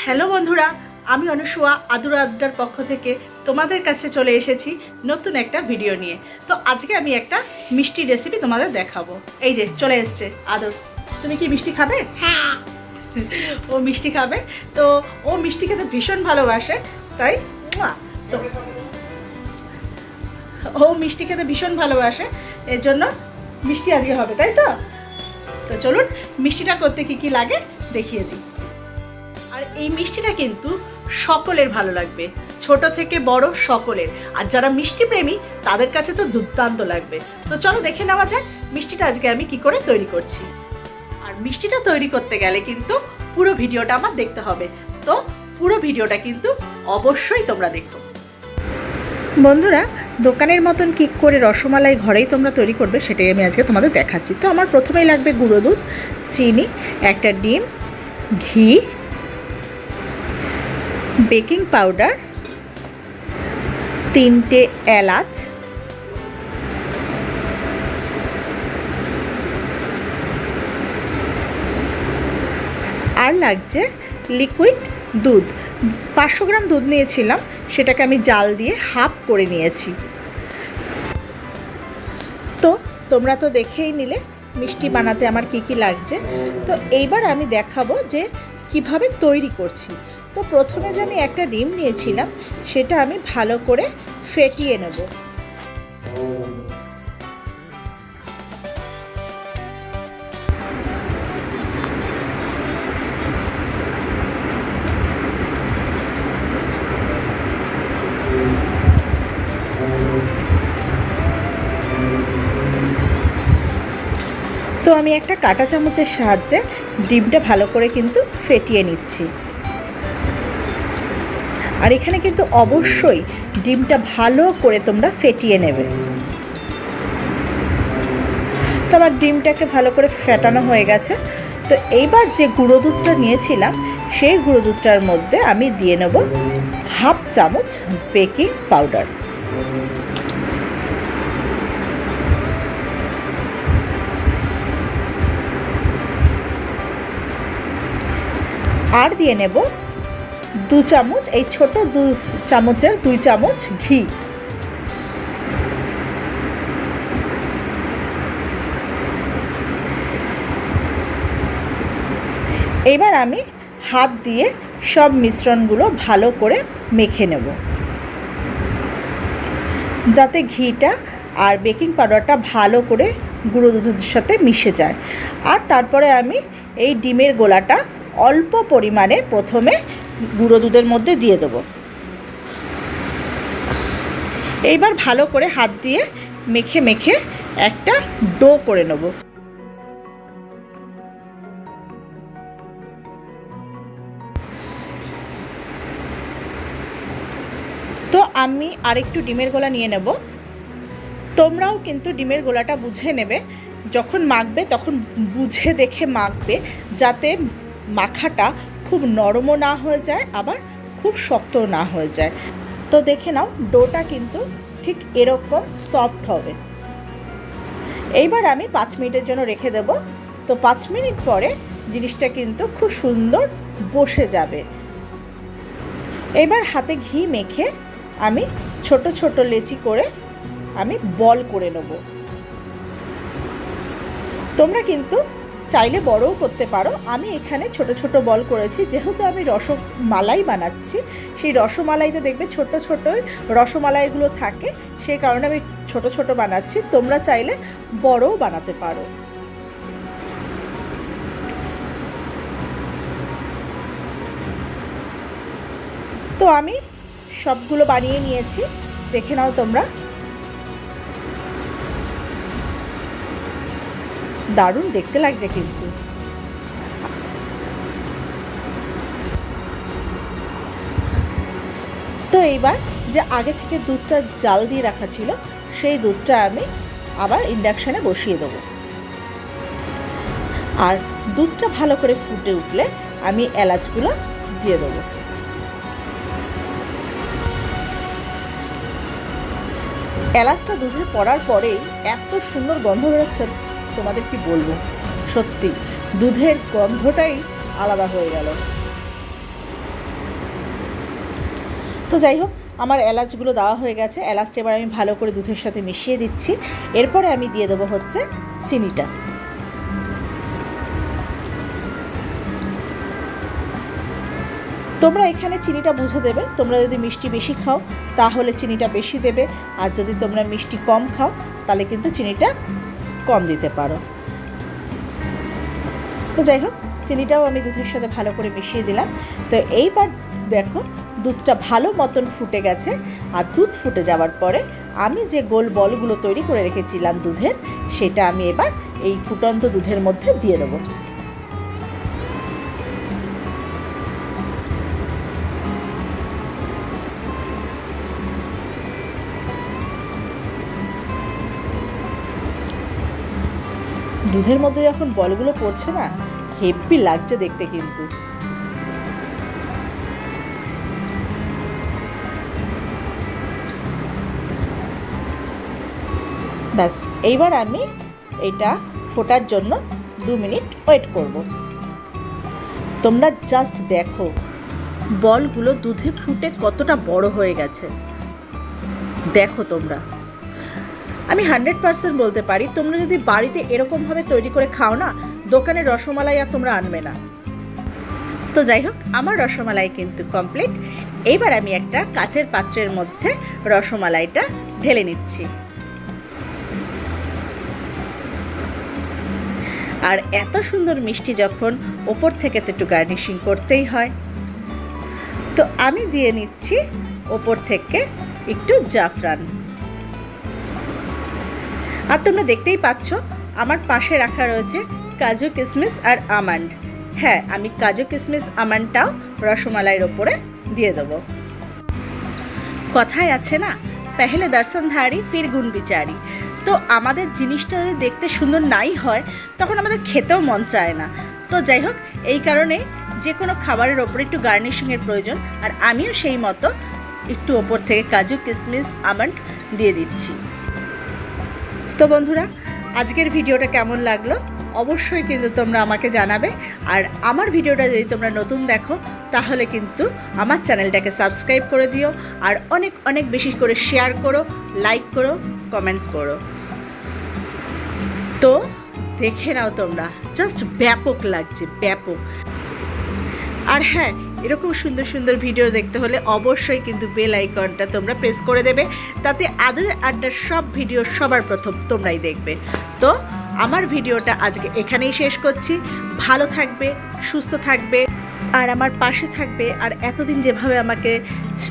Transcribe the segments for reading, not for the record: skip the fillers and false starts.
Hello বন্ধুরা, আমি অনুসুয়া আদুরে আড্ডার পক্ষ থেকে তোমাদের কাছে চলে এসেছি নতুন একটা ভিডিও নিয়ে। তো আজকে আমি একটা মিষ্টি রেসিপি তোমাদের দেখাবো। এই যে চলে এসছে আদর। তুমি কি মিষ্টি খাবে? হ্যাঁ। ও মিষ্টি খাবে। তো ও মিষ্টি খেতে ভীষণ ভালোবাসে, তাই তো ও মিষ্টি খেতে ভীষণ ভালোবাসে, এর জন্য মিষ্টি আজকে হবে, তাই তো? তো চলুন মিষ্টিটা করতে কি কি লাগে দেখিয়ে দিই। আর এই মিষ্টিটা কিন্তু সকলের ভালো লাগবে, ছোট থেকে বড় সকলের। আর যারা মিষ্টি প্রেমী তাদের কাছে তো দুর্দান্ত লাগবে। তো চলো দেখে নেওয়া যাক মিষ্টিটা আজকে আমি কি করে তৈরি করছি। আর মিষ্টিটা তৈরি করতে গেলে কিন্তু পুরো ভিডিওটা আমার দেখতে হবে। তো পুরো ভিডিওটা কিন্তু অবশ্যই তোমরা দেখো। বন্ধুরা, দোকানের মতন কি করে রসমালাই ঘরেই তোমরা তৈরি করবে সেটাই আমি আজকে তোমাদের দেখাচ্ছি। তো আমার প্রথমেই লাগবে গুঁড়ো দুধ, চিনি, একটা ডিম, ঘি, বেকিং পাউডার, 3টে এলাচ, আর লাগছে লিকুইড দুধ। 500 গ্রাম দুধ নিয়েছিলাম, সেটাকে আমি জাল দিয়ে হাফ করে নিয়েছি। তো তোমরা তো দেখেই নিলে মিষ্টি বানাতে আমার কি কি লাগছে। তো এইবার আমি দেখাবো যে কিভাবে তৈরি করছি। তো প্রথমে যে আমি একটা ডিম নিয়েছিলাম সেটা আমি ভালো করে ফেটিয়ে নেব। তো আমি একটা কাঁটা চামচের সাহায্যে ডিমটা ভালো করে কিন্তু ফেটিয়ে নিচ্ছি। আর এখানে কিন্তু অবশ্যই ডিমটা ভালো করে তোমরা ফেটিয়ে নেবে। তো আমার ডিমটাকে ভালো করে ফেটানো হয়ে গেছে। তো এইবার যে গুঁড়ো দুধটা নিয়েছিলাম সেই গুঁড়ো দুধটার মধ্যে আমি দিয়ে নেব হাফ চামচ বেকিং পাউডার। আর দিয়ে নেব 2 চামচ, এই ছোট 2 চামচের 2 চামচ ঘি। এবার আমি হাত দিয়ে সব মিশ্রণগুলো ভালো করে মেখে নেব, যাতে ঘিটা আর বেকিং পাউডারটা ভালো করে গুঁড়ো দুধের সাথে মিশে যায়। আর তারপরে আমি এই ডিমের গোলাটা অল্প পরিমাণে প্রথমে গুঁড়ো দুধের মধ্যে দিয়ে দেবো। এইবার ভালো করে হাত দিয়ে মেখে মেখে একটা ডো করে নেব। তো আমি আরেকটু ডিমের গোলা নিয়ে নেব। তোমরাও কিন্তু ডিমের গোলাটা বুঝে নেবে, যখন মাখবে তখন বুঝে দেখে মাখবে, যাতে মাখাটা খুব নরমও না হয়ে যায় আবার খুব শক্তও না হয়ে যায়। তো দেখে নাও ডোটা কিন্তু ঠিক এরকম সফট হবে। এইবার আমি 5 মিনিটের জন্য রেখে দেব। তো 5 মিনিট পরে জিনিসটা কিন্তু খুব সুন্দর বসে যাবে। এবার হাতে ঘি মেখে আমি ছোট ছোট লেচি করে আমি বল করে নেব। তোমরা কিন্তু চাইলে বড়ও করতে পারো। আমি এখানে ছোট ছোট বল করেছি, যেহেতু আমি রসমালাই বানাচ্ছি। সেই রসমালাইতে দেখবে ছোট ছোট রসমালাইগুলো থাকে, সেই কারণে আমি ছোট ছোট বানাচ্ছি। তোমরা চাইলে বড়ও বানাতে পারো। তো আমি সবগুলো বানিয়ে নিয়েছি, দেখে নাও তোমরা। দারুণ দেখতে লাগছে কিন্তু। তো এইবার যে আগে থেকে দুধটা জাল দিয়ে রাখা ছিল সেই দুধটা আমি আবার ইন্ডাকশানে বসিয়ে দেবো। আর দুধটা ভালো করে ফুটে উঠলে আমি এলাচগুলো দিয়ে দেবো। এলাচটা দুধে পড়ার পরেই এত সুন্দর গন্ধ বেরোচ্ছে, তোমাদের কি বলবো। সত্যি দুধের গন্ধটাই আলাদা হয়ে গেল। তো যাই হোক, আমার এলাচগুলো দেওয়া হয়ে গেছে। এলাচটা এবার আমি ভালো করে দুধের সাথে মিশিয়ে দিচ্ছি। এরপরে আমি দিয়ে দেবো হচ্ছে চিনিটা। তোমরা এখানে চিনিটা বুঝে দেবে। তোমরা যদি মিষ্টি বেশি খাও তাহলে চিনিটা বেশি দেবে, আর যদি তোমরা মিষ্টি কম খাও তাহলে কিন্তু চিনিটা কম দিতে পারো। তো যাই হোক, চিনিটাও আমি দুধের সাথে ভালো করে মিশিয়ে দিলাম। তো এইবার দেখো দুধটা ভালো মতন ফুটে গেছে। আর দুধ ফুটে যাওয়ার পরে আমি যে গোল বলগুলো তৈরি করে রেখেছিলাম দুধের, সেটা আমি এবার এই ফুটন্ত দুধের মধ্যে দিয়ে দেবো। দুধের মধ্যে যখন বলগুলো পড়ছে না, হেব্বি লাগছে দেখতে কিন্তু। ব্যাস, এইবার আমি এটা ফোটার জন্য 2 মিনিট ওয়েট করব। তোমরা জাস্ট দেখো বলগুলো দুধে ফুটে কতটা বড় হয়ে গেছে। দেখো তোমরা, আমি 100% বলতে পারি তোমরা যদি বাড়িতে এরকমভাবে তৈরি করে খাও না, দোকানের রসমালাই আর তোমরা আনবে না। তো যাই হোক, আমার রসমালাই কিন্তু কমপ্লিট। এইবার আমি একটা কাচের পাত্রের মধ্যে রসমালাইটা ঢেলে নিচ্ছি। আর এত সুন্দর মিষ্টি যখন ওপর থেকে তো একটু গার্নিশিং করতেই হয়, তো আমি দিয়ে নিচ্ছি ওপর থেকে একটু জাফরান। আর তোমরা দেখতেই পাচ্ছ আমার পাশে রাখা রয়েছে কাজু কিশমিশ আর আমন্ড। হ্যাঁ, আমি কাজু কিশমিশ আমন্ডটাও রসমালাইয়ের ওপরে দিয়ে দেবো। কথায় আছে না, পেহলে দর্শনধারী ফির গুণ বিচারি। তো আমাদের জিনিসটা যদি দেখতে সুন্দর নাই হয় তখন আমাদের খেতেও মন চায় না। তো যাই হোক, এই কারণে যে কোনো খাবারের ওপরে একটু গার্নিশিংয়ের প্রয়োজন, আর আমিও সেই মতো একটু ওপর থেকে কাজু কিশমিশ আমন্ড দিয়ে দিচ্ছি। তো বন্ধুরা, আজকের ভিডিওটা কেমন লাগলো অবশ্যই কিন্তু তোমরা আমাকে জানাবে। আর আমার ভিডিওটা যদি তোমরা নতুন দেখো তাহলে কিন্তু আমার চ্যানেলটাকে সাবস্ক্রাইব করে দিও, আর অনেক অনেক বেশি করে শেয়ার করো, লাইক করো, কমেন্টস করো। তো দেখে নাও তোমরা, জাস্ট ব্যাপক লাগছে, ব্যাপক। আর হ্যাঁ, এরকম সুন্দর সুন্দর ভিডিও দেখতে হলে অবশ্যই কিন্তু বেল আইকনটা তোমরা প্রেস করে দেবে, তাতে আদুরে আড্ডার সব ভিডিও সবার প্রথম তোমরাই দেখবে। তো আমার ভিডিওটা আজকে এখানেই শেষ করছি। ভালো থাকবে, সুস্থ থাকবে, আর আমার পাশে থাকবে, আর এতদিন যেভাবে আমাকে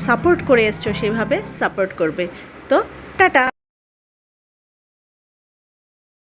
সাপোর্ট করে এসছো সেভাবে সাপোর্ট করবে। তো টাটা।